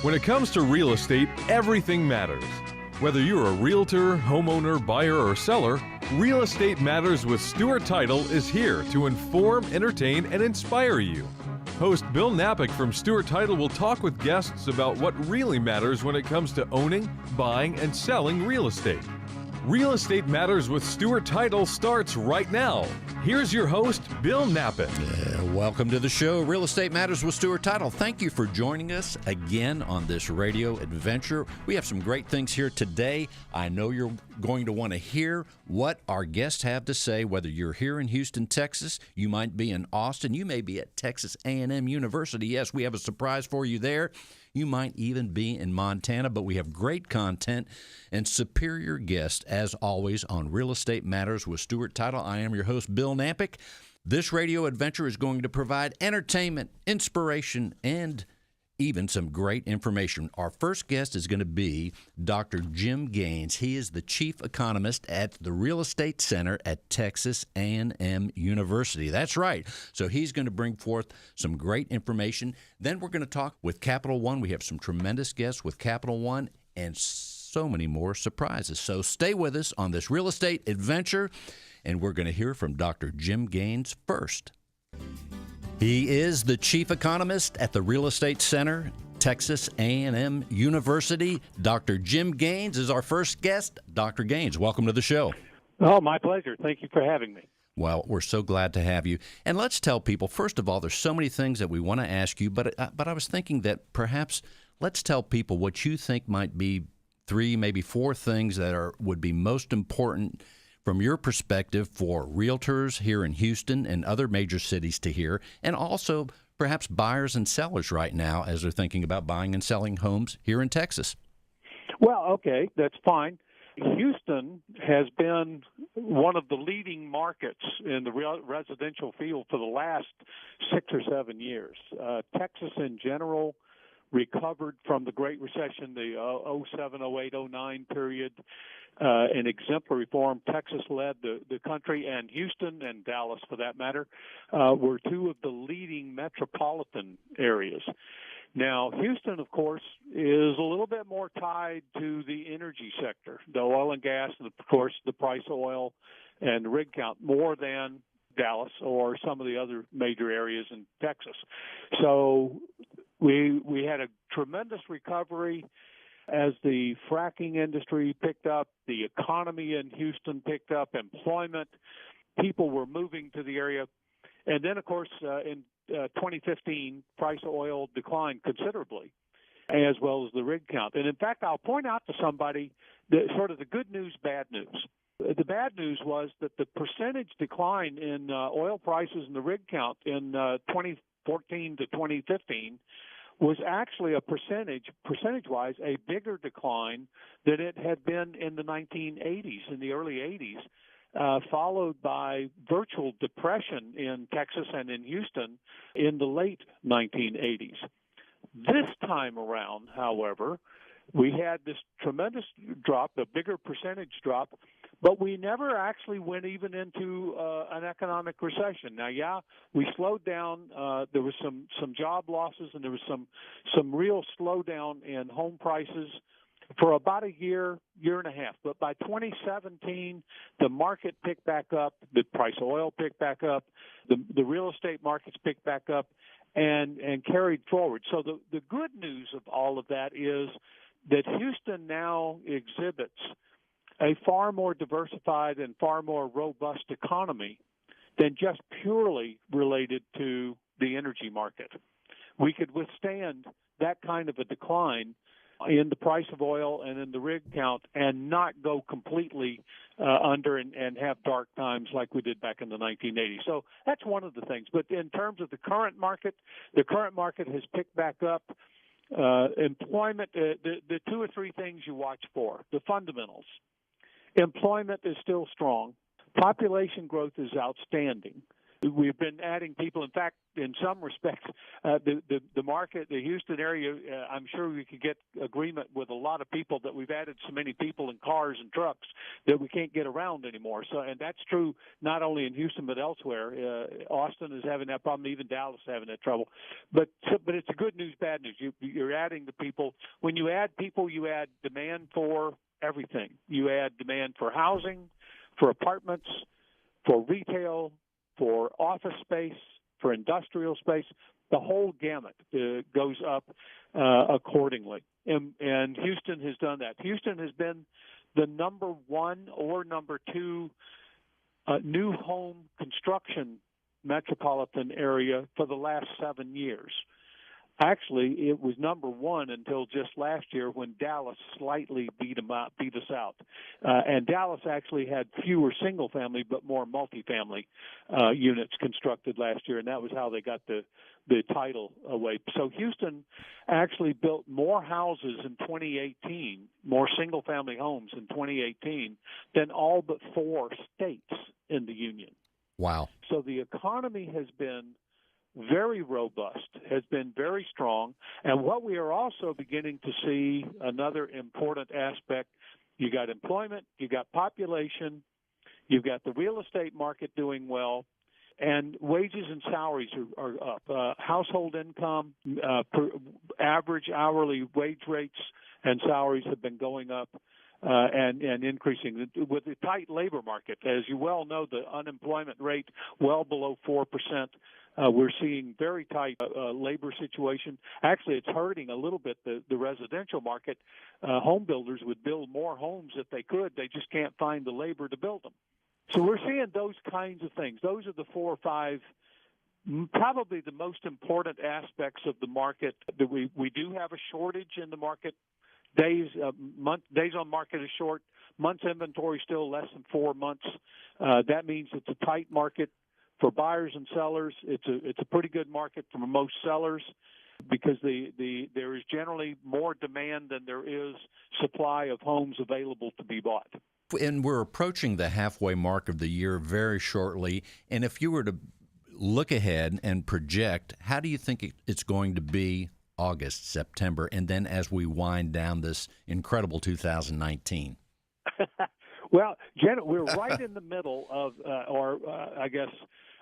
When it comes to real estate, everything matters. Whether you're a realtor, homeowner, buyer, or seller, Real Estate Matters with Stewart Title is here to inform, entertain, and inspire you. Host Bill Napick from Stewart Title will talk with guests about what really matters when it comes to owning, buying, and selling real estate. Real Estate Matters with Stewart Title starts right now. Here's your host, Bill Napick. Welcome to the show, Real Estate Matters with Stewart Title. Thank you for joining us again on this radio adventure. We have some great things here today. I know you're going to want to hear what our guests have to say, whether you're here in Houston, Texas, you might be in Austin, you may be at Texas A&M University. Yes, we have a surprise for you there. You might even be in Montana, but we have great content and superior guests, as always, on Real Estate Matters with Stewart Title. I am your host, Bill Napick. This radio adventure is going to provide entertainment, inspiration, and even some great information. Our first guest is going to be Dr. Jim Gaines. He is the chief economist at the Real Estate Center at Texas A&M University. That's right. So he's going to bring forth some great information. Then we're going to talk with Capital One. We have some tremendous guests with Capital One and so many more surprises. So stay with us on this real estate adventure, and we're going to hear from Dr. Jim Gaines first. He is the chief economist at the Real Estate Center, Texas A&M University. Dr. Jim Gaines is our first guest. Dr. Gaines, welcome to the show. Oh, my pleasure. Thank you for having me. Well, we're so glad to have you. And let's tell people, first of all, there's so many things that we want to ask you, but I was thinking that perhaps let's tell people what you think might be 3, maybe 4 things that would be most important from your perspective for realtors here in Houston and other major cities to hear, and also perhaps buyers and sellers right now as they're thinking about buying and selling homes here in Texas. Well, okay, that's fine. Houston has been one of the leading markets in the residential field for the last 6 or 7 years. Texas in general recovered from the Great Recession, the 07, 08, 09 period, in exemplary form. Texas led the country, and Houston and Dallas, for that matter, were 2 of the leading metropolitan areas. Now, Houston, of course, is a little bit more tied to the energy sector, the oil and gas, and, of course, the price of oil and the rig count, more than Dallas or some of the other major areas in Texas. So we had a tremendous recovery as the fracking industry picked up, the economy in Houston picked up, employment, people were moving to the area. And then, of course, in 2015, price of oil declined considerably, as well as the rig count. And, in fact, I'll point out to somebody sort of the good news, bad news. The bad news was that the percentage decline in oil prices and the rig count in 2014 to 2015 was actually a percentage-wise, a bigger decline than it had been in the 1980s, in the early 80s, followed by virtual depression in Texas and in Houston in the late 1980s. This time around, however, we had this tremendous drop, a bigger percentage drop, but we never actually went even into an economic recession. Now, yeah, we slowed down. There was some job losses, and there was some real slowdown in home prices for about a year and a half. But by 2017, the market picked back up. The price of oil picked back up. The real estate markets picked back up and carried forward. So the good news of all of that is that Houston now exhibits a far more diversified and far more robust economy than just purely related to the energy market. We could withstand that kind of a decline in the price of oil and in the rig count and not go completely under and have dark times like we did back in the 1980s. So that's one of the things. But in terms of the current market has picked back up. Employment, the 2 or 3 things you watch for, the fundamentals. Employment is still strong. Population growth is outstanding. We've been adding people. In fact, in some respects, the market, the Houston area, I'm sure we could get agreement with a lot of people that we've added so many people in cars and trucks that we can't get around anymore. So, and that's true not only in Houston but elsewhere. Austin is having that problem. Even Dallas is having that trouble. But it's a good news, bad news. You're adding the people. When you add people, you add demand for everything. You add demand for housing, for apartments, for retail, for office space, for industrial space. The whole gamut goes up accordingly. And Houston has done that. Houston has been the number one or number two new home construction metropolitan area for the last 7 years. Actually, it was number one until just last year when Dallas slightly beat us out. And Dallas actually had fewer single-family but more multifamily units constructed last year, and that was how they got the title away. So Houston actually built more houses in 2018, more single-family homes in 2018 than all but 4 states in the union. Wow. So the economy has been very robust, has been very strong. And what we are also beginning to see, another important aspect, you got employment, you got population, you've got the real estate market doing well, and wages and salaries are up. Household income, average hourly wage rates and salaries have been going up. And increasing with the tight labor market. As you well know, the unemployment rate well below 4%. We're seeing very tight labor situation. Actually, it's hurting a little bit the residential market. Home builders would build more homes if they could. They just can't find the labor to build them. So we're seeing those kinds of things. Those are the 4 or 5 probably the most important aspects of the market. That we do have a shortage in the market. Days on market is short. Months inventory still less than 4 months. That means it's a tight market for buyers and sellers. It's a pretty good market for most sellers because there is generally more demand than there is supply of homes available to be bought. And we're approaching the halfway mark of the year very shortly. And if you were to look ahead and project, how do you think it's going to be August, September, and then as we wind down this incredible 2019? Well, Janet, we're right in the middle of, I guess,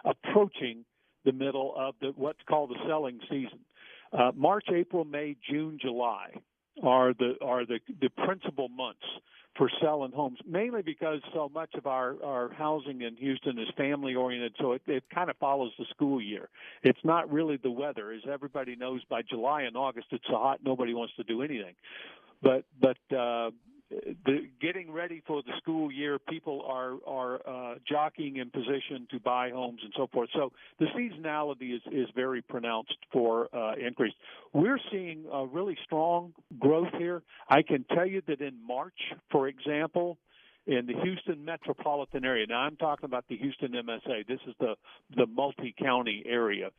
approaching the middle of what's called the selling season. March, April, May, June, July are the principal months for selling homes, mainly because so much of our housing in Houston is family-oriented, so it kind of follows the school year. It's not really the weather. As everybody knows, by July and August, it's so hot, nobody wants to do anything. But getting ready for the school year, people are jockeying in position to buy homes and so forth. So the seasonality is very pronounced for increase. We're seeing a really strong growth here. I can tell you that in March, for example, in the Houston metropolitan area, now I'm talking about the Houston MSA. This is the multi-county area.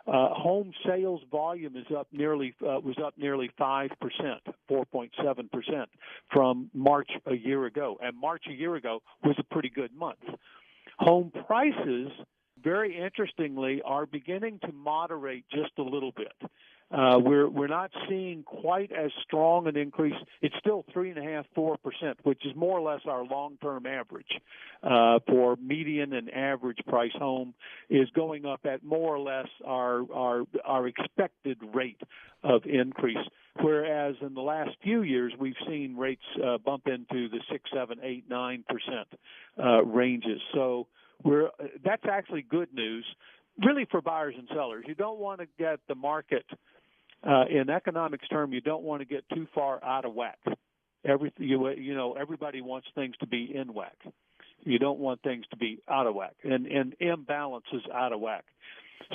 Home sales volume was up nearly 5%, 4.7% from March a year ago. And March a year ago was a pretty good month. Home prices, very interestingly, are beginning to moderate just a little bit. We're not seeing quite as strong an increase. It's still 3.5%, 4%, which is more or less our long-term average for median and average price home is going up at more or less our expected rate of increase. Whereas in the last few years, we've seen rates bump into the 6, 7, 8, 9% ranges. So that's actually good news, really, for buyers and sellers. You don't want to get the market. In economics term, you don't want to get too far out of whack. Everybody wants things to be in whack. You don't want things to be out of whack, and imbalance is out of whack.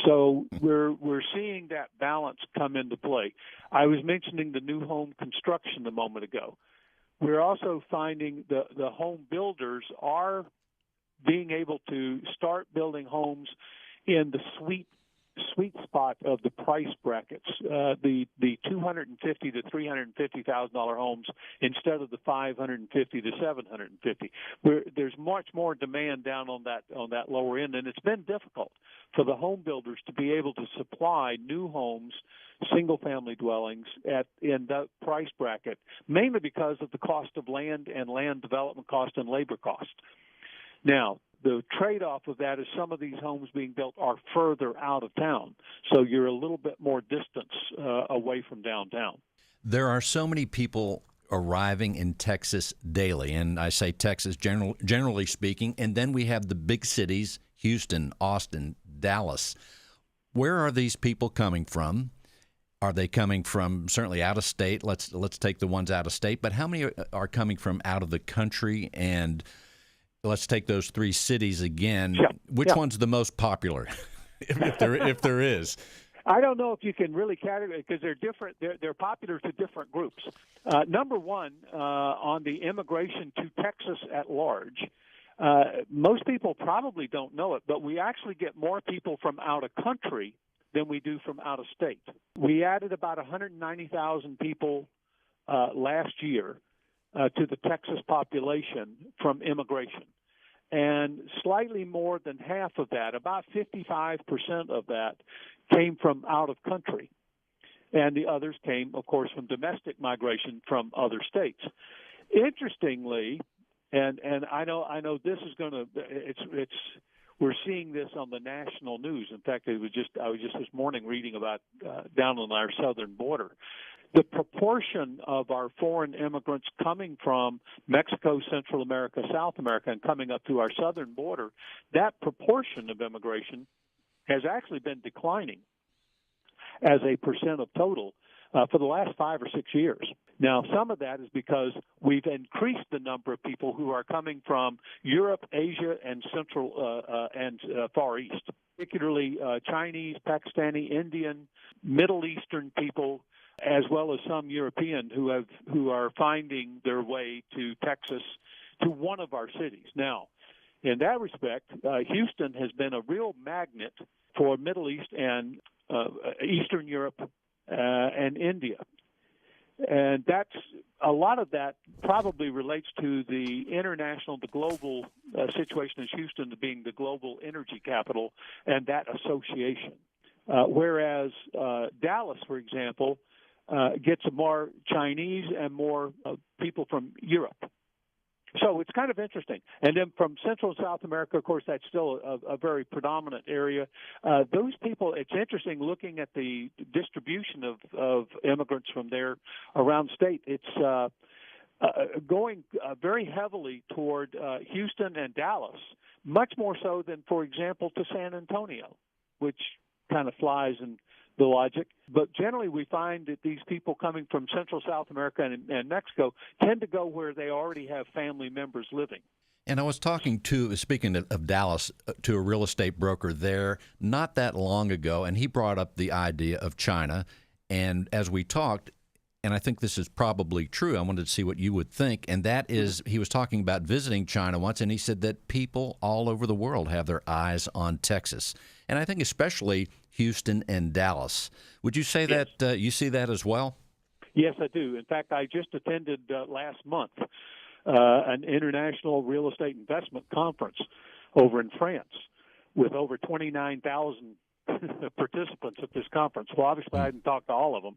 So we're seeing that balance come into play. I was mentioning the new home construction a moment ago. We're also finding the home builders are being able to start building homes in the sweet sweet spot of the price brackets, the $250,000 to $350,000 homes instead of the $550,000 to $750,000. There's much more demand down on that lower end, and it's been difficult for the home builders to be able to supply new homes, single-family dwellings in that price bracket, mainly because of the cost of land and land development cost and labor cost. Now, the trade-off of that is some of these homes being built are further out of town, so you're a little bit more distance away from downtown. There are so many people arriving in Texas daily, and I say Texas generally speaking, and then we have the big cities, Houston, Austin, Dallas. Where are these people coming from? Are they coming from certainly out of state? Let's take the ones out of state, but how many are coming from out of the country? And let's take those three cities again. Yeah. Which one's the most popular, if there is? I don't know if you can really categorize because they're different. They're popular to different groups. Number one, on the immigration to Texas at large, most people probably don't know it, but we actually get more people from out of country than we do from out of state. We added about 190,000 people last year to the Texas population from immigration. And slightly more than half of that, about 55% of that, came from out of country. And the others came, of course, from domestic migration from other states. Interestingly, and I know this is going to we're seeing this on the national news. In fact, I was just this morning reading about down on our southern border. The proportion of our foreign immigrants coming from Mexico, Central America, South America, and coming up to our southern border, that proportion of immigration has actually been declining as a percent of total for the last 5 or 6 years. Now, some of that is because we've increased the number of people who are coming from Europe, Asia, and Central and Far East, particularly Chinese, Pakistani, Indian, Middle Eastern people, as well as some European who are finding their way to Texas, to one of our cities. Now, in that respect, Houston has been a real magnet for Middle East and Eastern Europe and India. And that's a lot of that probably relates to the global situation as Houston being the global energy capital and that association. Whereas Dallas, for example, gets more Chinese and more people from Europe. So it's kind of interesting. And then from Central and South America, of course, that's still a very predominant area. Those people, it's interesting looking at the distribution of immigrants from there around state. It's going very heavily toward Houston and Dallas, much more so than, for example, to San Antonio, which kind of flies in the logic. But generally we find that these people coming from Central South America and Mexico tend to go where they already have family members living. And I was talking speaking of Dallas, to a real estate broker there not that long ago, and he brought up the idea of China. And as we talked, and I think this is probably true, I wanted to see what you would think, and that is he was talking about visiting China once, and he said that people all over the world have their eyes on Texas. And I think especially Houston and Dallas. Would you say that you see that as well? Yes, I do. In fact, I just attended last month an international real estate investment conference over in France with over 29,000 participants at this conference. Well, obviously, I didn't talk to all of them,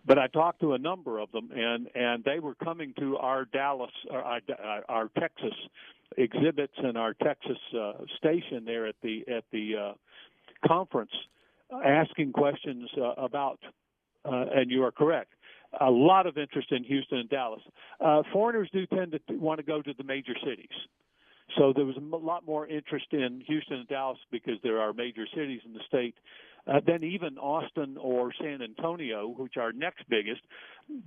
but I talked to a number of them, and they were coming to our our Texas exhibits and our Texas station there at the conference, asking questions about, and you are correct, a lot of interest in Houston and Dallas. Foreigners do tend to want to go to the major cities. So there was a lot more interest in Houston and Dallas because there are major cities in the state than even Austin or San Antonio, which are next biggest.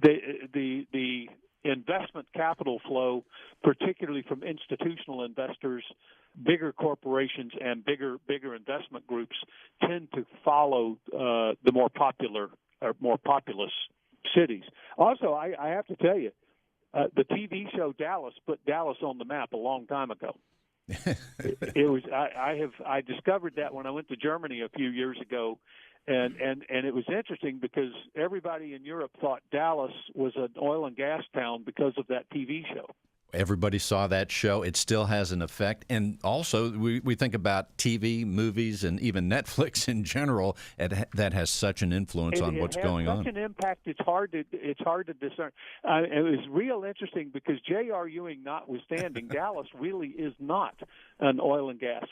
The investment capital flow, particularly from institutional investors, bigger corporations, and bigger investment groups, tend to follow the more popular or more populous cities. Also, I have to tell you, the TV show Dallas put Dallas on the map a long time ago. It was I discovered that when I went to Germany a few years ago, and it was interesting because everybody in Europe thought Dallas was an oil and gas town because of that TV show. Everybody saw that show. It still has an effect. And also, we think about TV, movies, and even Netflix in general, that has such an influence on what's going on. It has such an impact, it's hard to discern. It was real interesting because J.R. Ewing notwithstanding, Dallas really is not an oil and gas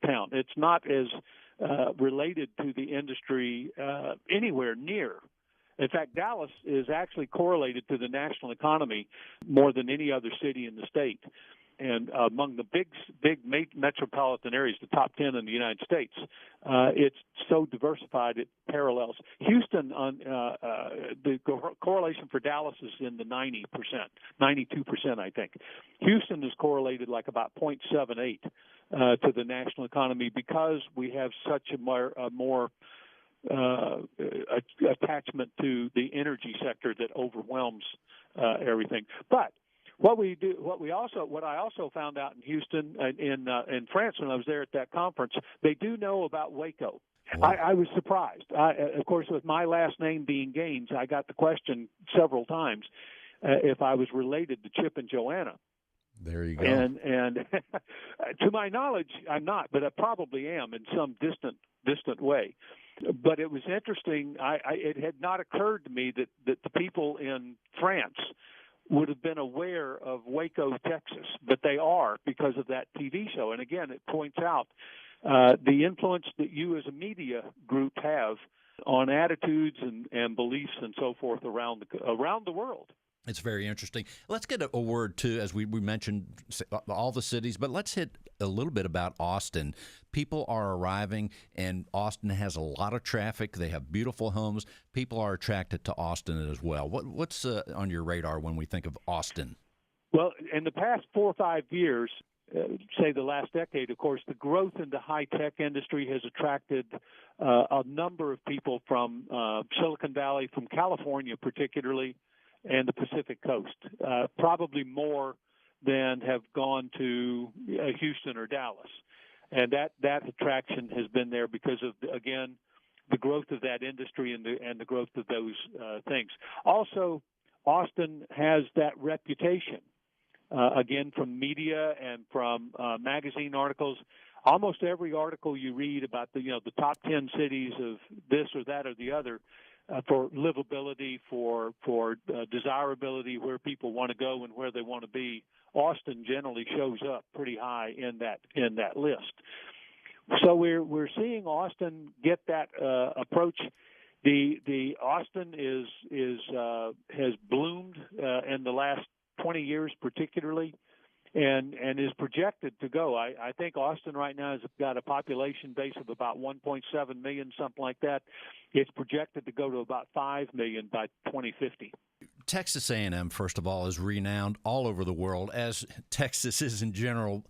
town. It's not as related to the industry anywhere near. In fact, Dallas is actually correlated to the national economy more than any other city in the state. And among the big metropolitan areas, the top 10 in the United States, it's so diversified it parallels. Houston, the correlation for Dallas is in the 90%, 92%, I think. Houston is correlated like about 0.78 to the national economy because we have such a more attachment to the energy sector that overwhelms everything. But what I also found out in Houston, in France when I was there at that conference, they do know about Waco. Wow. I was surprised. Of course, with my last name being Gaines, I got the question several times if I was related to Chip and Joanna. There you go. And to my knowledge, I'm not, but I probably am in some distant way. But it was interesting. It had not occurred to me that the people in France would have been aware of Waco, Texas, but they are because of that TV show. And again, it points out the influence that you as a media group have on attitudes and beliefs and so forth around the world. It's very interesting. Let's get a word, too, as we mentioned all the cities, but let's hit a little bit about Austin. People are arriving, and Austin has a lot of traffic. They have beautiful homes. People are attracted to Austin as well. What's on your radar when we think of Austin? Well, in the past 4 or 5 years, say the last decade, of course, the growth in the high-tech industry has attracted a number of people from Silicon Valley, from California particularly, and the Pacific Coast, probably more than have gone to Houston or Dallas. And that attraction has been there because of, again, the growth of that industry and the growth of those things. Also, Austin has that reputation, again, from media and from magazine articles. Almost every article you read about the top 10 cities of this or that or the other, for livability, for desirability, where people want to go and where they want to be, Austin generally shows up pretty high in that list. So we're seeing Austin get that approach. The Austin has bloomed in the last 20 years particularly, and is projected to go. I think Austin right now has got a population base of about 1.7 million, something like that. It's projected to go to about 5 million by 2050. Texas A&M, first of all, is renowned all over the world, as Texas is in general.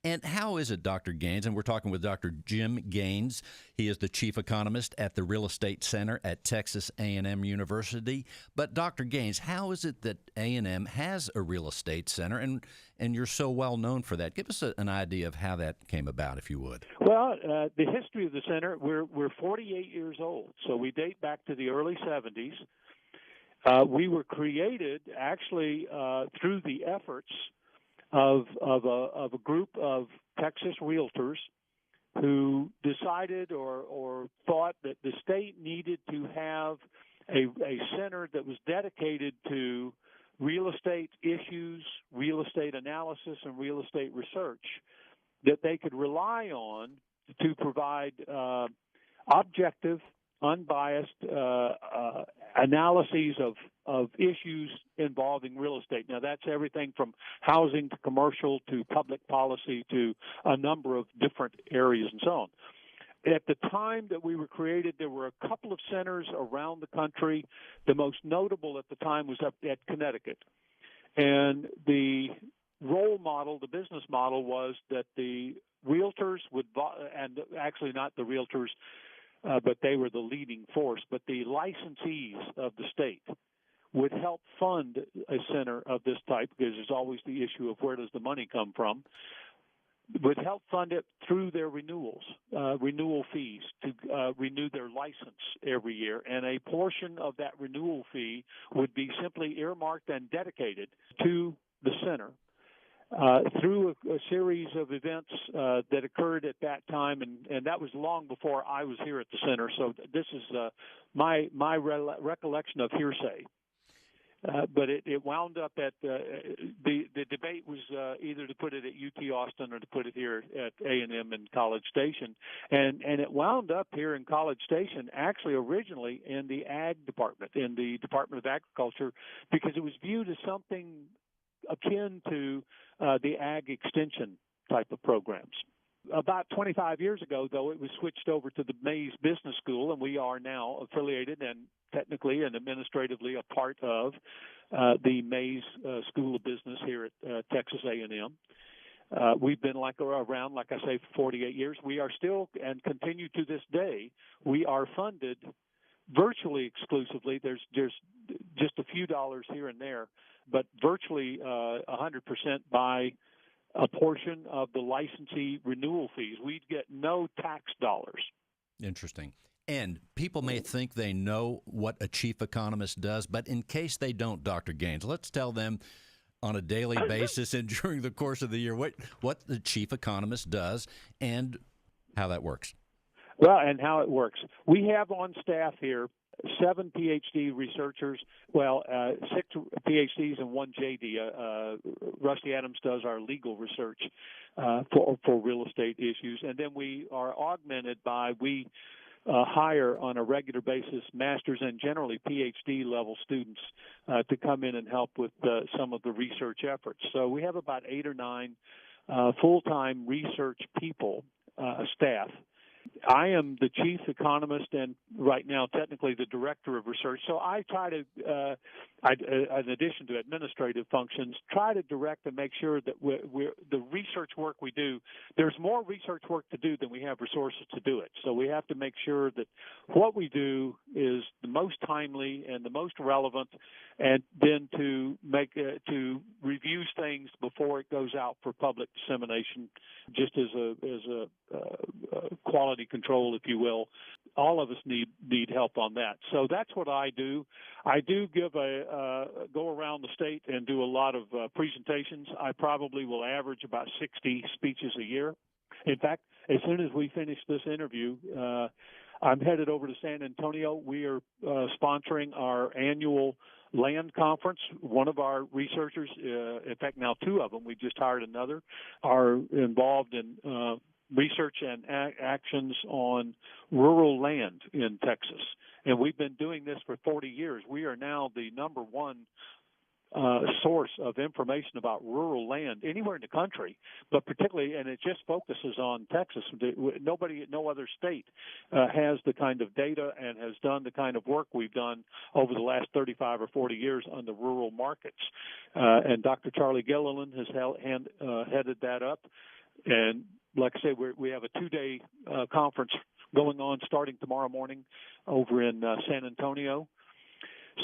And how is it, Dr. Gaines? And we're talking with Dr. Jim Gaines. He is the chief economist at the Real Estate Center at Texas A&M University. But Dr. Gaines, how is it that A&M has a real estate center, and you're so well known for that? Give us an idea of how that came about, if you would. Well, the history of the center, we're 48 years old, so we date back to the early 70s. We were created actually through the efforts of a group of Texas realtors who decided or thought that the state needed to have a center that was dedicated to real estate issues, real estate analysis, and real estate research that they could rely on to provide objective, unbiased analyses of issues involving real estate. Now, that's everything from housing to commercial to public policy to a number of different areas and so on. At the time that we were created, there were a couple of centers around the country. The most notable at the time was up at Connecticut. And the role model, the business model, was that the realtors would, and actually not the realtors, but they were the leading force, but the licensees of the state would help fund a center of this type, because there's always the issue of where does the money come from. would help fund it through their renewals, renewal fees to renew their license every year. And a portion of that renewal fee would be simply earmarked and dedicated to the center through a series of events that occurred at that time. And that was long before I was here at the center. So this is my recollection of hearsay. But it wound up at the debate was either to put it at UT Austin or to put it here at A&M in College Station, and it wound up here in College Station actually originally in the Ag department, in the Department of Agriculture, because it was viewed as something akin to the Ag Extension type of programs. About 25 years ago, though, it was switched over to the Mays Business School, and we are now affiliated and technically and administratively a part of the Mays School of Business here at Texas A&M. We've been around, like I say, for 48 years. We are still and continue to this day. We are funded virtually exclusively. There's just a few dollars here and there, but virtually 100% by a portion of the licensee renewal fees. We get no tax dollars. Interesting. And people may think they know what a chief economist does, but in case they don't, Dr. Gaines, let's tell them on a daily basis and during the course of the year what the chief economist does and how that works. Well, and how it works. We have on staff here 7 PhD researchers, 6 PhDs and 1 JD. Rusty Adams does our legal research for real estate issues. And then we are augmented by, hire on a regular basis master's and generally PhD level students to come in and help with some of the research efforts. So we have about 8 or 9 full-time research people, staff. I am the chief economist and right now technically the director of research. So I try to, in addition to administrative functions, try to direct and make sure that the research work we do, there's more research work to do than we have resources to do it. So we have to make sure that what we do is the most timely and the most relevant, and then to review things before it goes out for public dissemination, just as a quality control, if you will. All of us need help on that. So that's what I do. I do give go around the state and do a lot of presentations. I probably will average about 60 speeches a year. In fact, as soon as we finish this interview, I'm headed over to San Antonio. We are sponsoring our annual land conference. One of our researchers, in fact, now 2 of them, we just hired another, are involved in research and actions on rural land in Texas. And we've been doing this for 40 years. We are now the number one source of information about rural land anywhere in the country, but particularly, and it just focuses on Texas. No other state has the kind of data and has done the kind of work we've done over the last 35 or 40 years on the rural markets. And Dr. Charlie Gilliland has headed that up. And like I say, we have a 2-day conference going on starting tomorrow morning over in San Antonio.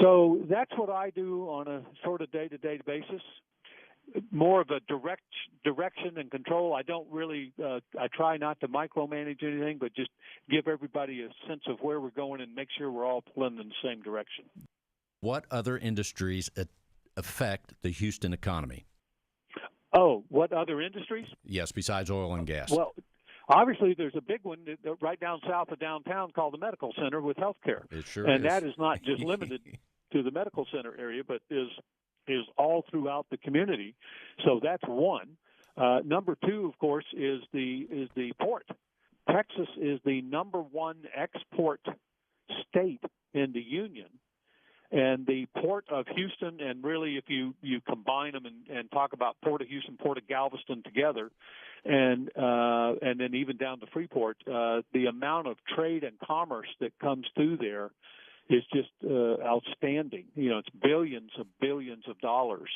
So that's what I do on a sort of day-to-day basis. More of a direction and control. I don't really, I try not to micromanage anything, but just give everybody a sense of where we're going and make sure we're all pulling in the same direction. What other industries affect the Houston economy? Oh, what other industries? Yes, besides oil and gas. Well, obviously, there's a big one right down south of downtown called the Medical Center with healthcare. It sure and is. That is not just limited to the Medical Center area, but is all throughout the community. So that's one. Number 2, of course, is the port. Texas is the number 1 export state in the union. And the Port of Houston, and really if you combine them and talk about Port of Houston, Port of Galveston together, and then even down to Freeport, the amount of trade and commerce that comes through there is just outstanding. You know, it's billions of dollars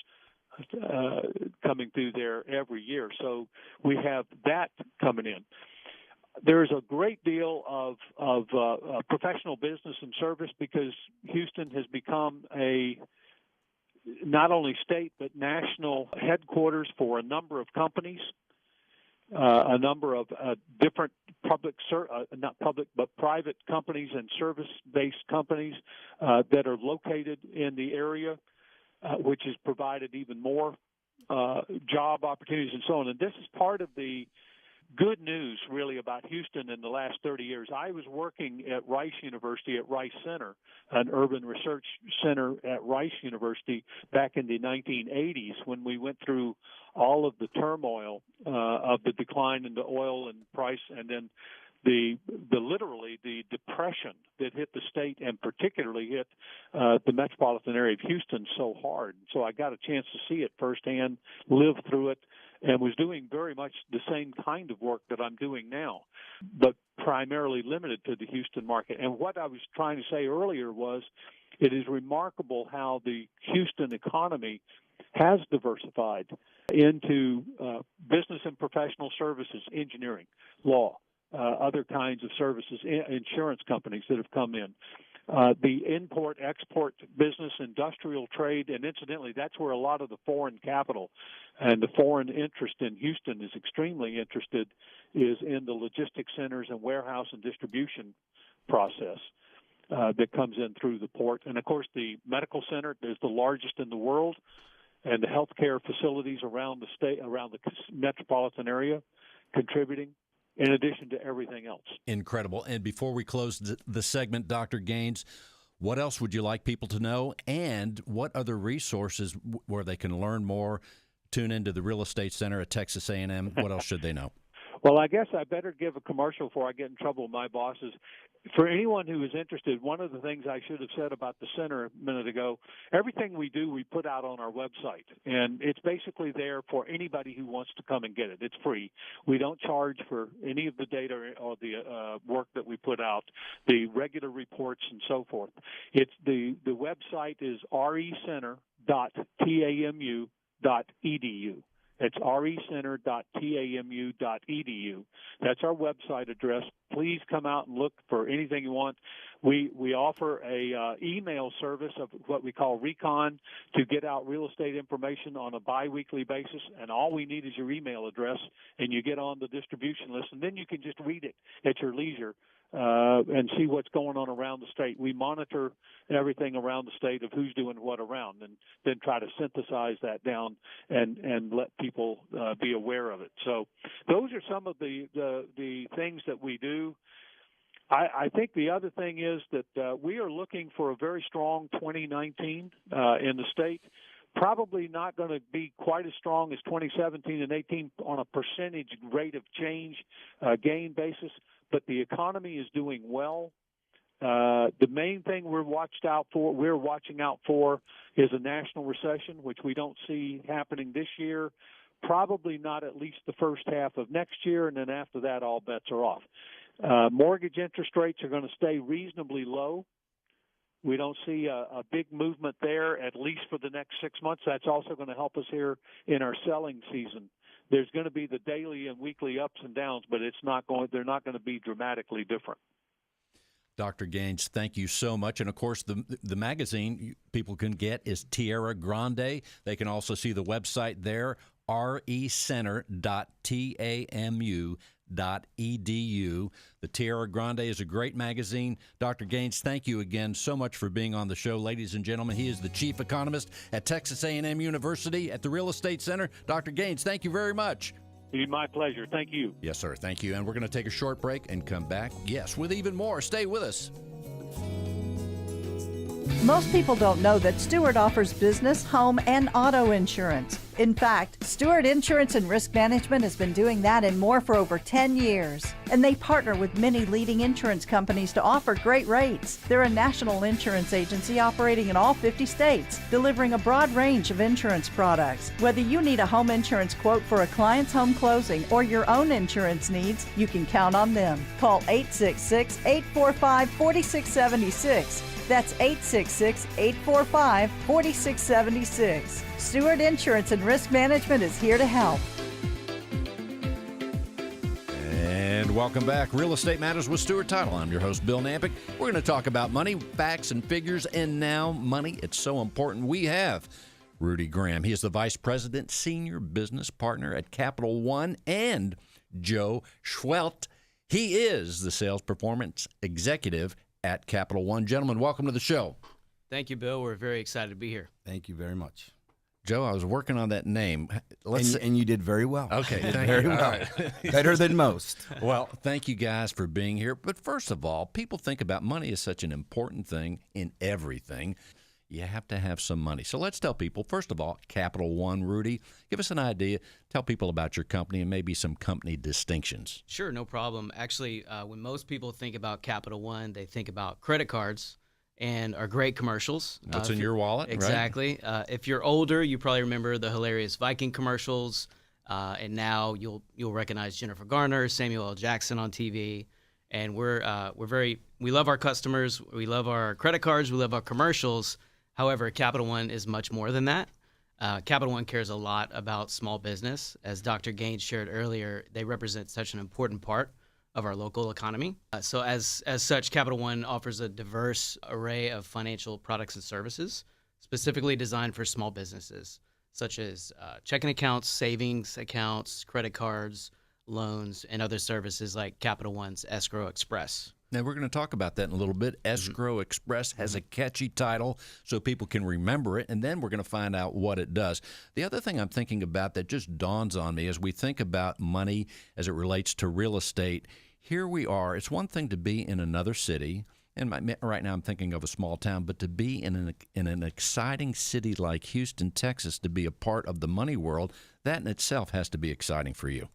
coming through there every year. So we have that coming in. There's a great deal of professional business and service because Houston has become a not only state but national headquarters for a number of companies. a number of different not public, but private companies and service-based companies that are located in the area, which has provided even more job opportunities and so on. And this is part of the good news, really, about Houston in the last 30 years. I was working at Rice University at Rice Center, an urban research center at Rice University back in the 1980s when we went through all of the turmoil of the decline in the oil and price, and then literally the depression that hit the state and particularly hit the metropolitan area of Houston so hard. So I got a chance to see it firsthand, live through it, and was doing very much the same kind of work that I'm doing now, but primarily limited to the Houston market. And what I was trying to say earlier was it is remarkable how the Houston economy has diversified into business and professional services, engineering, law, other kinds of services, insurance companies that have come in. The import-export business, industrial trade, and incidentally, that's where a lot of the foreign capital and the foreign interest in Houston is extremely interested, is in the logistics centers and warehouse and distribution process that comes in through the port. And, of course, the medical center is the largest in the world, and the healthcare facilities around the state, around the metropolitan area, contributing, in addition to everything else. Incredible. And before we close the segment, Dr. Gaines, what else would you like people to know, and what other resources where they can learn more, tune into the Real Estate Center at Texas A&M? What else should they know? Well, I guess I better give a commercial before I get in trouble with my bosses. For anyone who is interested, one of the things I should have said about the center a minute ago, everything we do, we put out on our website. And it's basically there for anybody who wants to come and get it. It's free. We don't charge for any of the data or the work that we put out, the regular reports and so forth. It's the website is recenter.tamu.edu. It's recenter.tamu.edu. That's our website address. Please come out and look for anything you want. We offer a email service of what we call Recon to get out real estate information on a biweekly basis, and all we need is your email address, and you get on the distribution list, and then you can just read it at your leisure and see what's going on around the state. We monitor everything around the state of who's doing what around, and then try to synthesize that down and let people be aware of it. So those are some of the things that we do. I think the other thing is that we are looking for a very strong 2019 in the state. Probably not going to be quite as strong as 2017 and 18 on a percentage rate of change gain basis, but the economy is doing well. The main thing we're watching out for is a national recession, which we don't see happening this year. Probably not at least the first half of next year, and then after that, all bets are off. Mortgage interest rates are going to stay reasonably low. We don't see a big movement there, at least for the next 6 months. That's also going to help us here in our selling season. There's going to be the daily and weekly ups and downs, but they're not going to be dramatically different. Dr. Gaines, thank you so much. And, of course, the magazine people can get is Tierra Grande. They can also see the website there, recenter.tamu.edu. The Tierra Grande is a great magazine. Dr. Gaines, thank you again so much for being on the show. Ladies and gentlemen, he is the chief economist at Texas A&M University at the Real Estate Center. Dr. Gaines, thank you very much. It's my pleasure. Thank you. Yes, sir. Thank you. And we're going to take a short break and come back, yes, with even more. Stay with us. Most people don't know that Stewart offers business, home, and auto insurance. In fact, Stewart Insurance and Risk Management has been doing that and more for over 10 years. And they partner with many leading insurance companies to offer great rates. They're a national insurance agency operating in all 50 states, delivering a broad range of insurance products. Whether you need a home insurance quote for a client's home closing or your own insurance needs, you can count on them. Call 866-845-4676. That's 866-845-4676. Stewart Insurance and Risk Management is here to help. And welcome back. Real Estate Matters with Stewart Title. I'm your host, Bill Nampick. We're going to talk about money, facts, and figures, and now money. It's so important. We have Rudy Graham. He is the Vice President, Senior Business Partner at Capital One, and Joe Seheult. He is the sales performance executive at Capital One. Gentlemen, welcome to the show. Thank you, Bill. We're very excited to be here. Thank you very much. Joe, I was working on that name. And you did very well. Okay, You did thank very you. well. All right. Better than most. Well, thank you guys for being here. But first of all, people think about money as such an important thing in everything. You have to have some money. So let's tell people, first of all, Capital One. Rudy, give us an idea. Tell people about your company and maybe some company distinctions. Sure, no problem. Actually, when most people think about Capital One, they think about credit cards and our great commercials. What's in your wallet, exactly. right? If you're older, you probably remember the hilarious Viking commercials, and now you'll recognize Jennifer Garner, Samuel L. Jackson on TV. And we love our customers, we love our credit cards, we love our commercials. However, Capital One is much more than that. Capital One cares a lot about small business. As Dr. Gaines shared earlier, they represent such an important part of our local economy. So as such, Capital One offers a diverse array of financial products and services specifically designed for small businesses, such as checking accounts, savings accounts, credit cards, loans, and other services like Capital One's Escrow Express. Now, we're going to talk about that in a little bit. Escrow Express has a catchy title so people can remember it, and then we're going to find out what it does. The other thing I'm thinking about that just dawns on me as we think about money as it relates to real estate, here we are. It's one thing to be in another city, and right now I'm thinking of a small town, but to be in an exciting city like Houston, Texas, to be a part of the money world, that in itself has to be exciting for you.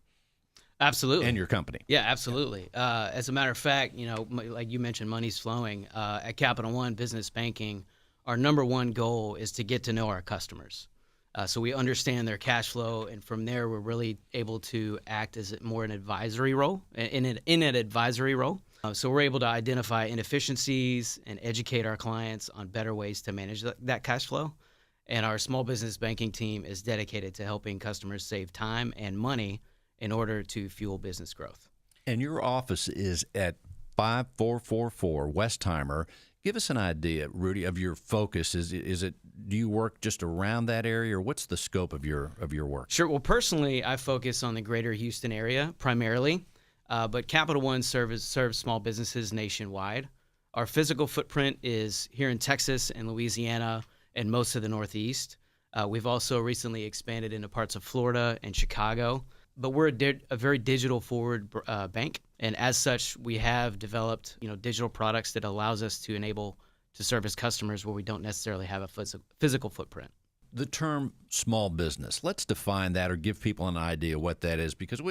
Absolutely. And your company. Yeah, absolutely. As a matter of fact, like you mentioned, money's flowing. At Capital One Business Banking, our number one goal is to get to know our customers. So we understand their cash flow, and from there, we're really able to act as more an advisory role, in an advisory role. So we're able to identify inefficiencies and educate our clients on better ways to manage that cash flow. And our small business banking team is dedicated to helping customers save time and money in order to fuel business growth. And your office is at 5444 Westheimer. Give us an idea, Rudy, of your focus. Is it do you work just around that area, or what's the scope of your work? Sure. Well, personally, I focus on the greater Houston area primarily, but Capital One serves small businesses nationwide. Our physical footprint is here in Texas and Louisiana and most of the Northeast. We've also recently expanded into parts of Florida and Chicago. But we're a very digital-forward bank, and as such, we have developed digital products that allows us to enable to service customers where we don't necessarily have a physical footprint. The term small business, let's define that or give people an idea what that is, because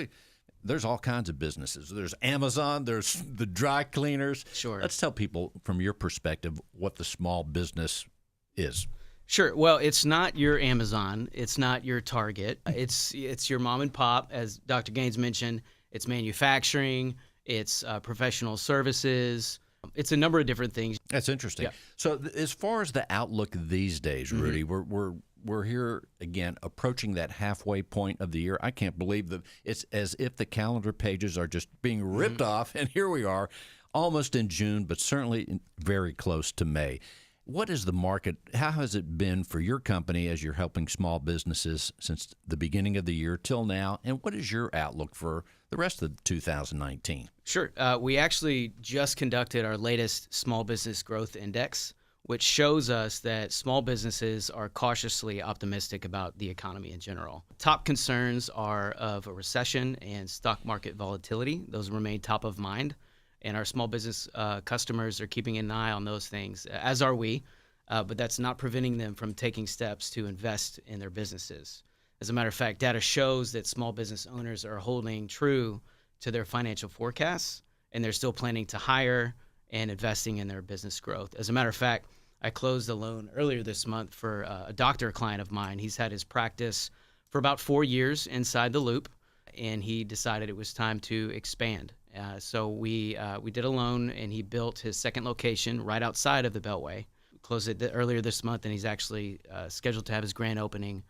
there's all kinds of businesses. There's Amazon, there's the dry cleaners. Sure. Let's tell people from your perspective what the small business is. Sure. Well, it's not your Amazon. It's not your Target. It's your mom and pop, as Dr. Gaines mentioned. It's manufacturing. It's professional services. It's a number of different things. That's interesting. Yeah. So as far as the outlook these days, Rudy, we're here again approaching that halfway point of the year. I can't believe that it's as if the calendar pages are just being ripped off, and here we are, almost in June, but certainly very close to May. What is the market? How has it been for your company as you're helping small businesses since the beginning of the year till now? And what is your outlook for the rest of 2019? Sure. We actually just conducted our latest Small Business Growth Index, which shows us that small businesses are cautiously optimistic about the economy in general. Top concerns are of a recession and stock market volatility. Those remain top of mind. And our small business customers are keeping an eye on those things, as are we, but that's not preventing them from taking steps to invest in their businesses. As a matter of fact, data shows that small business owners are holding true to their financial forecasts, and they're still planning to hire and investing in their business growth. As a matter of fact, I closed a loan earlier this month for a doctor client of mine. He's had his practice for about 4 years inside the Loop, and he decided it was time to expand. So we did a loan, and he built his second location right outside of the Beltway. Closed it earlier this month, and he's actually scheduled to have his grand opening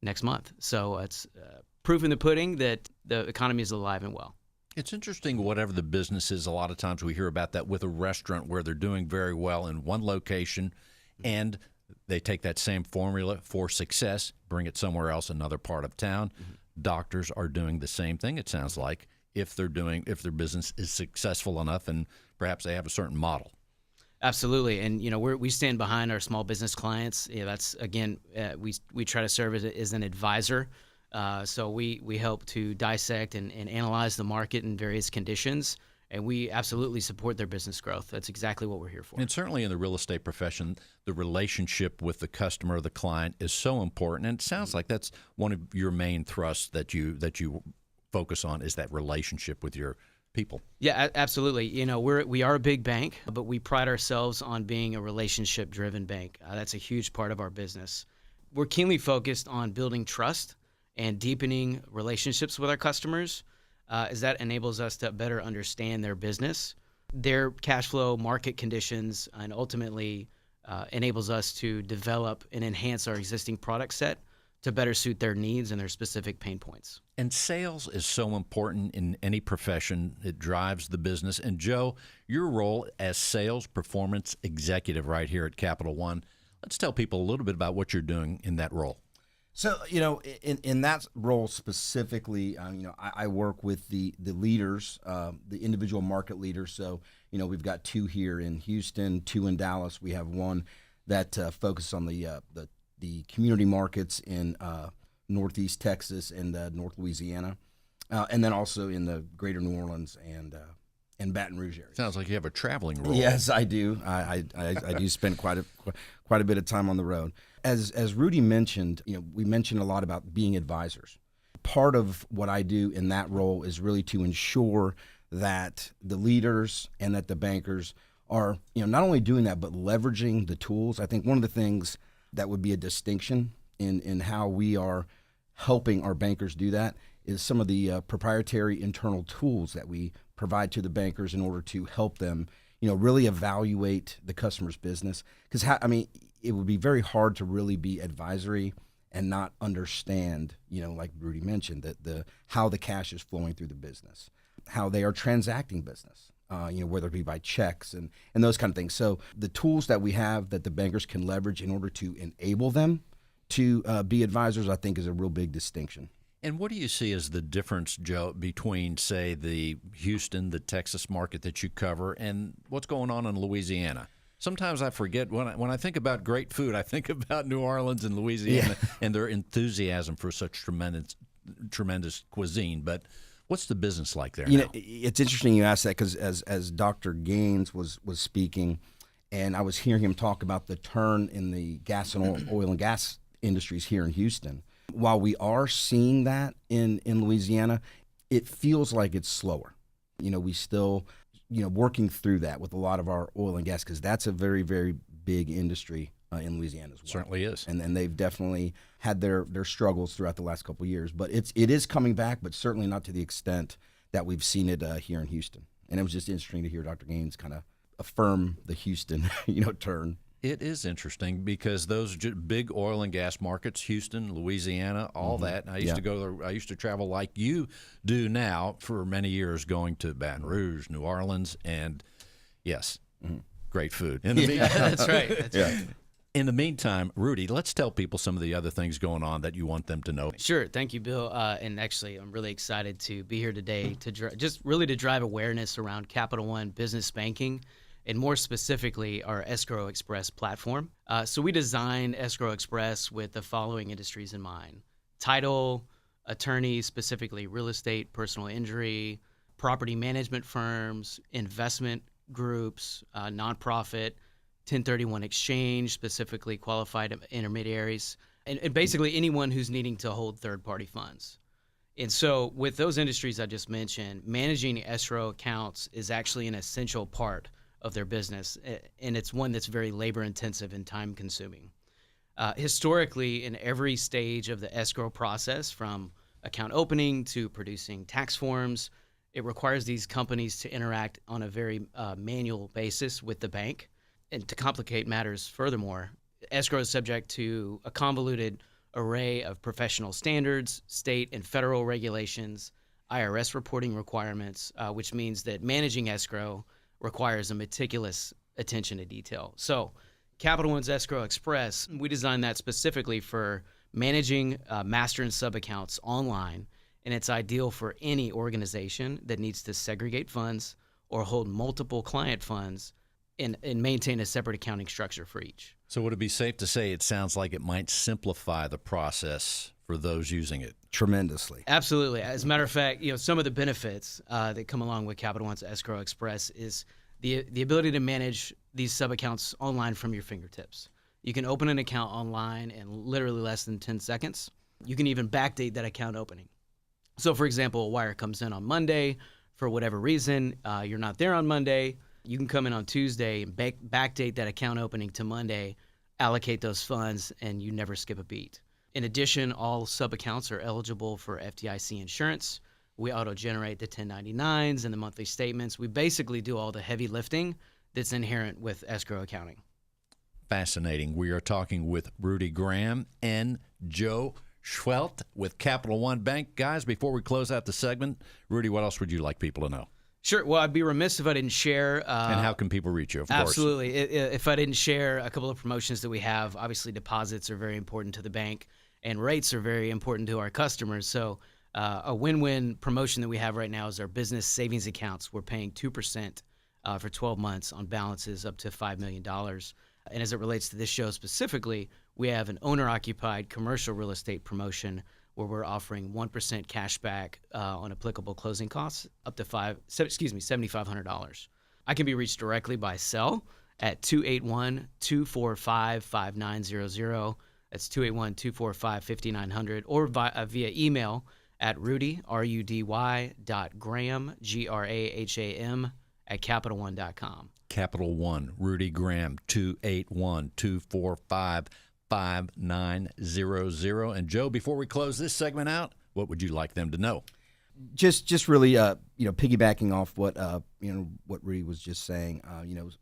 next month. So it's proof in the pudding that the economy is alive and well. It's interesting, whatever the business is, a lot of times we hear about that with a restaurant where they're doing very well in one location, and they take that same formula for success, bring it somewhere else, another part of town. doctors are doing the same thing, it sounds like, if their business is successful enough and perhaps they have a certain model. Absolutely, and we stand behind our small business clients. That's again, we try to serve as an advisor. So we help to dissect and analyze the market in various conditions, and we absolutely support their business growth. That's exactly what we're here for. And certainly in the real estate profession, the relationship with the customer, the client, is so important. And it sounds like that's one of your main thrusts that you focus on, is that relationship with your people. Yeah, absolutely. We are a big bank, but we pride ourselves on being a relationship-driven bank. That's a huge part of our business. We're keenly focused on building trust and deepening relationships with our customers, as that enables us to better understand their business, their cash flow, market conditions, and ultimately enables us to develop and enhance our existing product set to better suit their needs and their specific pain points. And sales is so important in any profession. It drives the business. And Joe, your role as sales performance executive right here at Capital One, let's tell people a little bit about what you're doing in that role. So, in that role specifically, I work with the leaders, the individual market leaders. So, we've got 2 here in Houston, 2 in Dallas. We have one that focuses on the community markets in Northeast Texas and North Louisiana, and then also in the greater New Orleans and Baton Rouge area. Sounds like you have a traveling role. Yes, I do. I do spend quite a bit of time on the road. As Rudy mentioned, we mentioned a lot about being advisors. Part of what I do in that role is really to ensure that the leaders and that the bankers are, not only doing that, but leveraging the tools. I think one of the things that would be a distinction in how we are helping our bankers do that is some of the proprietary internal tools that we provide to the bankers in order to help them, really evaluate the customer's business. Because, it would be very hard to really be advisory and not understand, like Rudy mentioned, that how the cash is flowing through the business, how they are transacting business, whether it be by checks and those kind of things. So the tools that we have that the bankers can leverage in order to enable them to be advisors, I think, is a real big distinction. And what do you see as the difference, Joe, between, say, the Houston, the Texas market that you cover, and what's going on in Louisiana? Sometimes I forget, when I think about great food, I think about New Orleans and Louisiana and their enthusiasm for such tremendous cuisine. But what's the business like there now? It's interesting you ask that, because as Dr. Gaines was speaking, and I was hearing him talk about the turn in the gas and oil and gas industries here in Houston. While we are seeing that in Louisiana, it feels like it's slower. We still, working through that with a lot of our oil and gas, because that's a very, very big industry in Louisiana as well. Certainly is. And they've definitely had their struggles throughout the last couple of years. But it is coming back, but certainly not to the extent that we've seen it here in Houston. And it was just interesting to hear Dr. Gaines kind of affirm the Houston, turn. It is interesting because those big oil and gas markets, Houston, Louisiana, all that. I used to go there. I used to travel like you do now for many years, going to Baton Rouge, New Orleans, and yes, great food. That's right. That's right. In the meantime, Rudy, let's tell people some of the other things going on that you want them to know. Sure. Thank you, Bill. And actually, I'm really excited to be here today to drive awareness around Capital One business banking, and more specifically, our Escrow Express platform. So we designed Escrow Express with the following industries in mind: title, attorneys, specifically real estate, personal injury, property management firms, investment groups, nonprofit, 1031 exchange, specifically qualified intermediaries, and basically anyone who's needing to hold third-party funds. And so with those industries I just mentioned, managing escrow accounts is actually an essential part of their business, and it's one that's very labor-intensive and time-consuming. Historically, in every stage of the escrow process, from account opening to producing tax forms, it requires these companies to interact on a very manual basis with the bank. And to complicate matters furthermore, escrow is subject to a convoluted array of professional standards, state and federal regulations, IRS reporting requirements, which means that managing escrow requires a meticulous attention to detail. So Capital One's Escrow Express, we designed that specifically for managing master and sub accounts online, and it's ideal for any organization that needs to segregate funds or hold multiple client funds and maintain a separate accounting structure for each. So would it be safe to say it sounds like it might simplify the process for those using it? Tremendously. Absolutely. As a matter of fact, some of the benefits that come along with Capital One's Escrow Express is the ability to manage these sub-accounts online from your fingertips. You can open an account online in literally less than 10 seconds. You can even backdate that account opening. So, for example, a wire comes in on Monday. For whatever reason, you're not there on Monday. You can come in on Tuesday and backdate that account opening to Monday, allocate those funds, and you never skip a beat. In addition, all sub-accounts are eligible for FDIC insurance. We auto-generate the 1099s and the monthly statements. We basically do all the heavy lifting that's inherent with escrow accounting. Fascinating. We are talking with Rudy Graham and Joe Seheult with Capital One Bank. Guys, before we close out the segment, Rudy, what else would you like people to know? Sure. Well, I'd be remiss if I didn't share. And how can people reach you, of course? Absolutely. If I didn't share a couple of promotions that we have, obviously deposits are very important to the bank, and rates are very important to our customers. So a win-win promotion that we have right now is our business savings accounts. We're paying 2% for 12 months on balances up to $5 million. And as it relates to this show specifically, we have an owner-occupied commercial real estate promotion where we're offering 1% cash back on applicable closing costs up to $7,500. I can be reached directly by cell at 281-245-5900. That's 281-245-5900, or via email at Rudy, RUDY.Graham, GRAHAM, at CapitalOne.com. Capital One, Rudy Graham, 281-245-5900. And Joe, before we close this segment out, what would you like them to know? Just really, piggybacking off what what Rudy was just saying,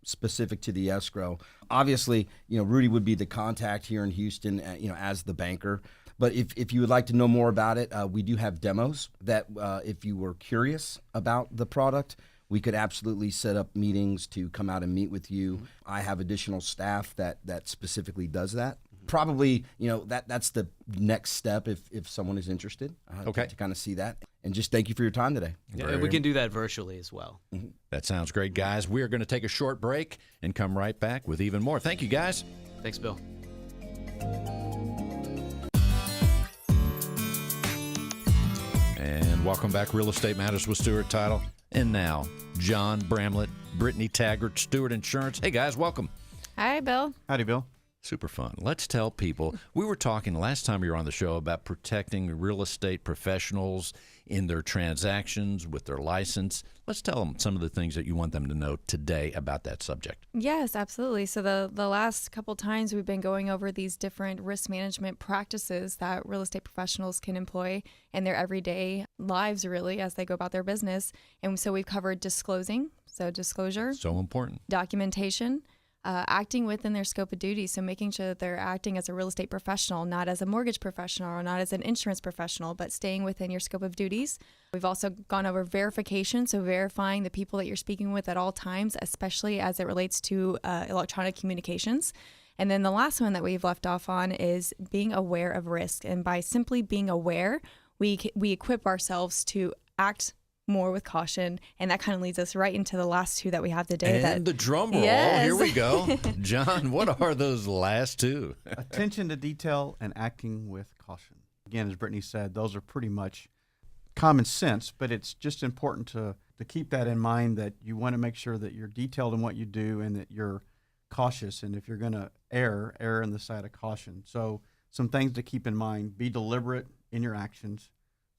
specific to the escrow. Obviously, Rudy would be the contact here in Houston, as the banker. But if you would like to know more about it, we do have demos that if you were curious about the product, we could absolutely set up meetings to come out and meet with you. Mm-hmm. I have additional staff that specifically does that. Probably, that's the next step if someone is interested to kind of see that. And just thank you for your time today. Yeah, we can do that virtually as well. Mm-hmm. That sounds great, guys. We are going to take a short break and come right back with even more. Thank you, guys. Thanks, Bill. And welcome back, Real Estate Matters with Stewart Title. And now, John Bramblett, Brittany Tacquard, Stewart Insurance. Hey, guys, welcome. Hi, Bill. Howdy, Bill. Super fun. Let's tell people, we were talking last time you were on the show about protecting real estate professionals in their transactions with their license. Let's tell them some of the things that you want them to know today about that subject. Yes, absolutely. So the last couple times we've been going over these different risk management practices that real estate professionals can employ in their everyday lives, really, as they go about their business. And so we've covered disclosure, So important. documentation, acting within their scope of duty, so making sure that they're acting as a real estate professional, not as a mortgage professional or not as an insurance professional, but staying within your scope of duties. We've also gone over verification, so verifying the people that you're speaking with at all times, especially as it relates to electronic communications. And then the last one that we've left off on is being aware of risk. And by simply being aware, we equip ourselves to act more with caution, and that kind of leads us right into the last two that we have today. And the drum roll. Yes. Here we go. John, what are those last two? Attention to detail and acting with caution. Again, as Brittany said, those are pretty much common sense, but it's just important to keep that in mind, that you want to make sure that you're detailed in what you do and that you're cautious. And if you're going to err on the side of caution. So some things to keep in mind: be deliberate in your actions.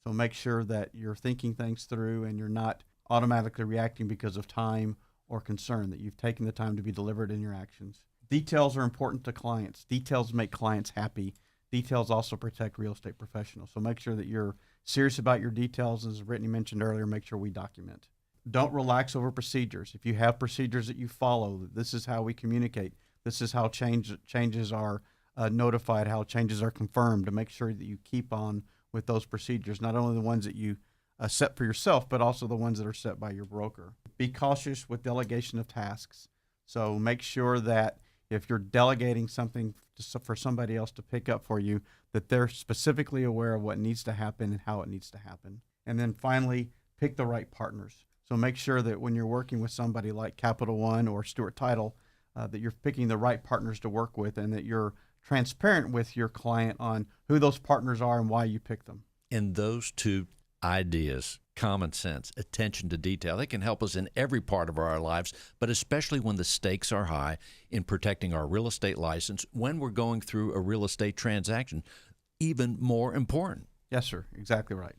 So make sure that you're thinking things through and you're not automatically reacting because of time or concern, that you've taken the time to be deliberate in your actions. Details are important to clients. Details make clients happy. Details also protect real estate professionals. So make sure that you're serious about your details. As Brittany mentioned earlier, make sure we document. Don't relax over procedures. If you have procedures that you follow, this is how we communicate. This is how changes are notified, how changes are confirmed, to make sure that you keep on with those procedures, not only the ones that you set for yourself, but also the ones that are set by your broker. Be cautious with delegation of tasks. So make sure that if you're delegating something for somebody else to pick up for you, that they're specifically aware of what needs to happen and how it needs to happen. And then finally, pick the right partners. So make sure that when you're working with somebody like Capital One or Stewart Title, that you're picking the right partners to work with, and that you're transparent with your client on who those partners are and why you pick them. And those two ideas, common sense, attention to detail, they can help us in every part of our lives, but especially when the stakes are high in protecting our real estate license when we're going through a real estate transaction, even more important. Yes, sir. Exactly right.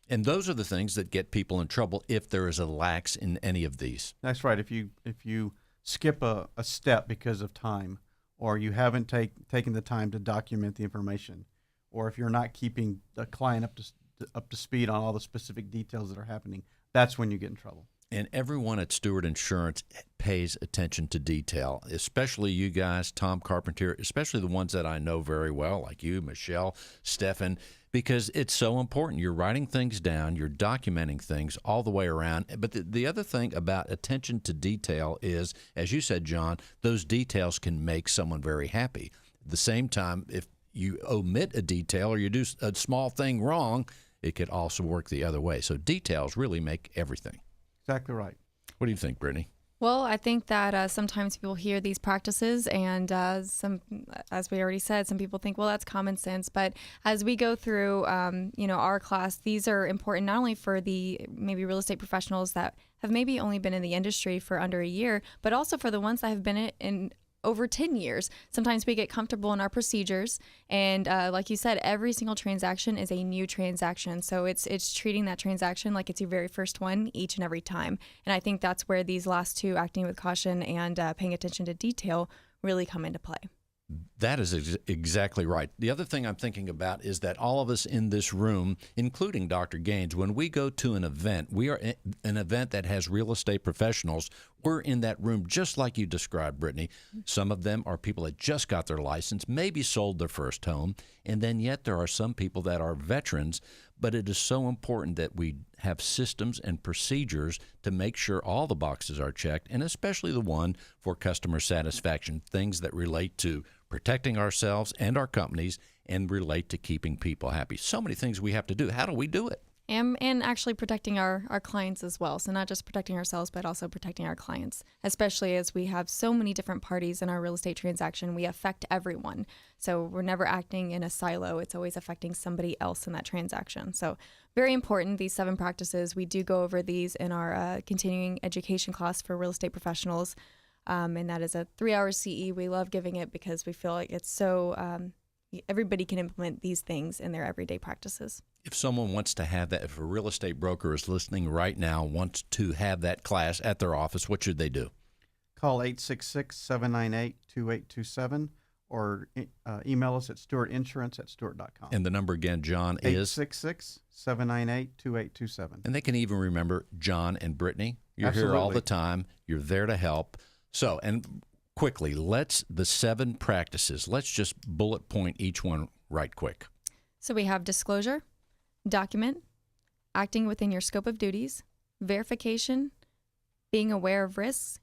And those are the things that get people in trouble if there is a lax in any of these. That's right. If you skip a step because of time, or you haven't taken the time to document the information, or if you're not keeping the client up to speed on all the specific details that are happening, that's when you get in trouble. And everyone at Stewart Insurance pays attention to detail, especially you guys, Tom Carpenter, especially the ones that I know very well, like you, Michelle, Stefan, because it's so important. You're writing things down, you're documenting things all the way around. But the other thing about attention to detail is, as you said, John, those details can make someone very happy. At the same time, if you omit a detail or you do a small thing wrong, it could also work the other way. So details really make everything. Exactly right. What do you think, Brittany? Well, I think that sometimes people hear these practices, and as we already said, some people think, well, that's common sense. But as we go through, our class, these are important not only for the maybe real estate professionals that have maybe only been in the industry for under a year, but also for the ones that have been in over 10 years. Sometimes we get comfortable in our procedures, and like you said, every single transaction is a new transaction. So it's treating that transaction like it's your very first one each and every time. And I think that's where these last two, acting with caution and paying attention to detail, really come into play. That is exactly right. The other thing I'm thinking about is that all of us in this room, including Dr. Gaines, when we go to an event, we are an event that has real estate professionals. We're in that room just like you described, Brittany. Some of them are people that just got their license, maybe sold their first home, and then yet there are some people that are veterans. But it is so important that we have systems and procedures to make sure all the boxes are checked, and especially the one for customer satisfaction, things that relate to protecting ourselves and our companies and relate to keeping people happy. So many things we have to do. How do we do it? And actually protecting our clients as well. So not just protecting ourselves, but also protecting our clients, especially as we have so many different parties in our real estate transaction. We affect everyone. So we're never acting in a silo. It's always affecting somebody else in that transaction. So very important, these 7 practices. We do go over these in our continuing education class for real estate professionals. And that is a 3-hour CE. We love giving it because we feel like it's so everybody can implement these things in their everyday practices. If someone wants to have that, if a real estate broker is listening right now, wants to have that class at their office, what should they do? Call 866-798-2827 or email us at stewartinsurance@stewart.com. And the number again, John, is? 866-798-2827. And they can even remember John and Brittany. You're Absolutely. here all the time. You're there to help. So, and quickly, the 7 practices, let's just bullet point each one right quick. So we have disclosure, document, acting within your scope of duties, verification, being aware of risks,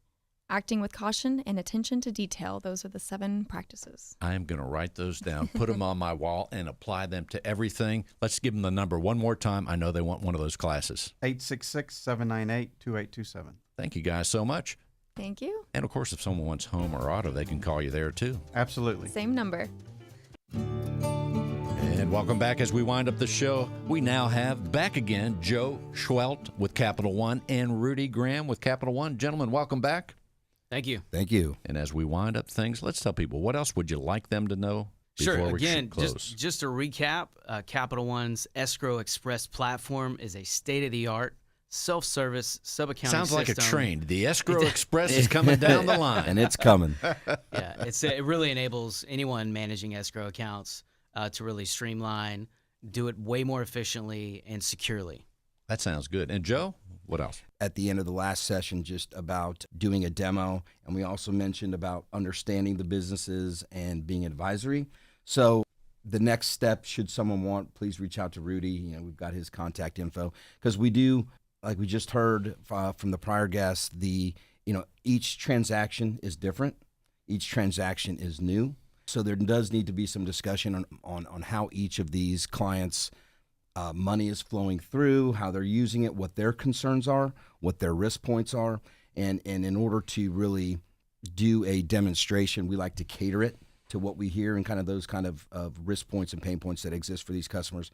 acting with caution, and attention to detail. Those are the 7 practices. I am going to write those down, put them on my wall, and apply them to everything. Let's give them the number one more time. I know they want one of those classes. 866-798-2827. Thank you guys so much. Thank you. And, of course, if someone wants home or auto, they can call you there, too. Absolutely. Same number. And welcome back. As we wind up the show, we now have back again Joe Seheult with Capital One and Rudy Graham with Capital One. Gentlemen, welcome back. Thank you. Thank you. And as we wind up things, let's tell people, what else would you like them to know before Sure. we Again, close? just to recap, Capital One's Escrow Express platform is a state-of-the-art self-service sub-accounting Sounds like a system. train. The Escrow Express is coming down the line. And it's coming. Yeah, it really enables anyone managing escrow accounts to really streamline, do it way more efficiently and securely. That sounds good. And Joe, what else? At the end of the last session, just about doing a demo, and we also mentioned about understanding the businesses and being advisory. So the next step, should someone want, please reach out to Rudy. We've got his contact info, because we do, like we just heard from the prior guest, each transaction is different. Each transaction is new. So there does need to be some discussion on how each of these clients' money is flowing through, how they're using it, what their concerns are, what their risk points are. And in order to really do a demonstration, we like to cater it to what we hear and kind of those kind of risk points and pain points that exist for these customers.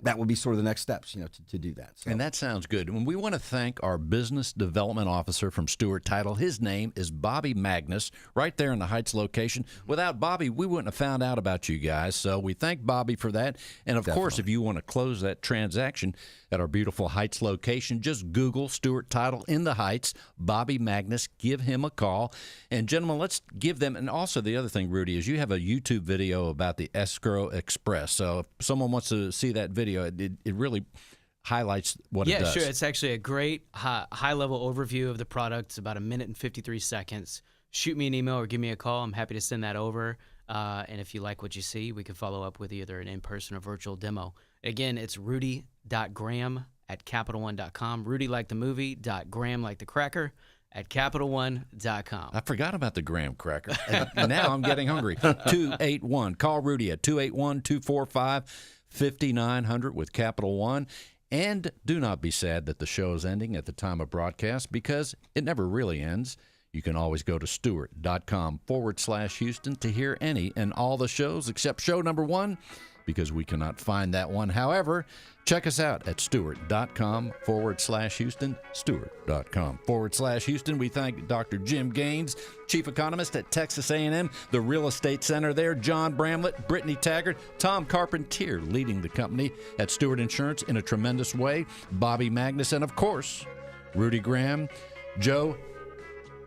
That would be sort of the next steps, to do that. So. And that sounds good. And we want to thank our business development officer from Stewart Title. His name is Bobby Magnus, right there in the Heights location. Without Bobby, we wouldn't have found out about you guys. So we thank Bobby for that. And, of course, if you want to close that transaction at our beautiful Heights location, just Google Stewart Title in the Heights, Bobby Magnus. Give him a call. And, gentlemen, let's give them – and also the other thing, Rudy, is you have a YouTube video about the Escrow Express. So if someone wants to see that video, it really highlights what it does. Yeah, sure. It's actually a great high-level overview of the product. It's about 1 minute and 53 seconds. Shoot me an email or give me a call. I'm happy to send that over. And if you like what you see, we can follow up with either an in-person or virtual demo. Again, it's rudy.graham@CapitalOne.com. Rudy like the movie, .graham like the cracker at CapitalOne.com. I forgot about the graham cracker. And now I'm getting hungry. 281. Call Rudy at 281-245-5900 with Capital One. And do not be sad that the show is ending at the time of broadcast, because it never really ends. You can always go to Stewart.com/Houston to hear any and all the shows except show number 1, because we cannot find that one. However, check us out at Stewart.com/Houston, Stewart.com/Houston. We thank Dr. Jim Gaines, Chief Economist at Texas A&M, the Real Estate Center there, John Bramblett, Brittany Tacquard, Tom Carpentier leading the company at Stewart Insurance in a tremendous way, Bobby Magnus, and, of course, Rudy Graham, Joe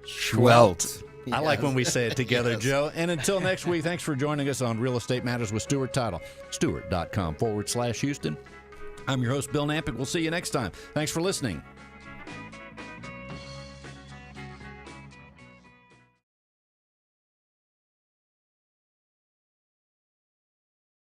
Seheult. I like when we say it together, Joe. And until next week, thanks for joining us on Real Estate Matters with Stewart Title. Stewart.com/Houston. I'm your host, Bill Nampik. We'll see you next time. Thanks for listening.